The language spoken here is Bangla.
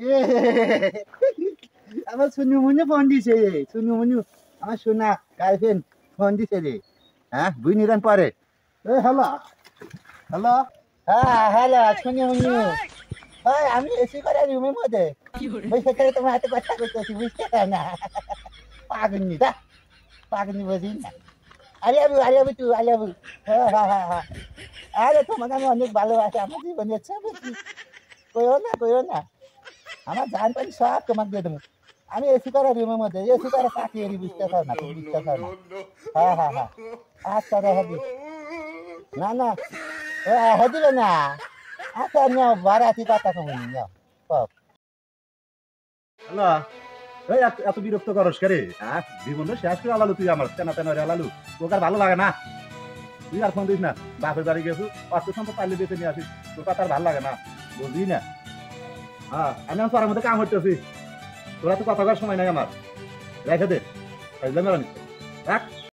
এ আমার শুনু মুনু ফোন দিছে শুনু মুনু আমার সোনা গার্লফ্রেন্ড ফোন দিছে রে হ্যাঁ বুঝ নিরান পরে এ হ্যালো হ্যালো হ্যাঁ হ্যালো শুনু মুনু হয় আমি এসি করে রুমের মধ্যে বসে থেকে তোমার হাতে কথা করতেছি বুঝতে পার না পাগনি দা পাগনি বুঝি না I love you I love you হ্যাঁ হ্যাঁ হ্যাঁ হ্যাঁ আরে তোমাকে আমি অনেক ভালোবাসি আমার জীবনের চেয়ে বেশি কইও না আমার জান পানি সব তোমাকে দিয়ে দেবো আমি এসি করে রুমের মধ্যে এসি করে কাটিয়ে বুঝতে পার না তুমি বুঝতে পার না হ্যাঁ হ্যাঁ হ্যাঁ আচ্ছা রেখে দি না না রেখে দিবে না আচ্ছা নিও বারাতি কথা কমনি নিও হ্যালো এই এত বিরক্ত করস কে রে হ্যাঁ জীবন শেষ করে আলালু তুই আমার তেনা তেনা রে আলালু তোকে আর ভালো লাগে না তুই আর ফোন দিস না বাপের বাড়ি গেছু অর্থ সম্পদ পাইলে বেঁচে নিয়ে আসিস তোর কথা আর ভালো লাগে না বুঝলি না হ্যাঁ আমি আমার পাড়ার মধ্যে কাম করতেছি তোরা তো কথা করার সময় নাই আমার রেখে দে রাখ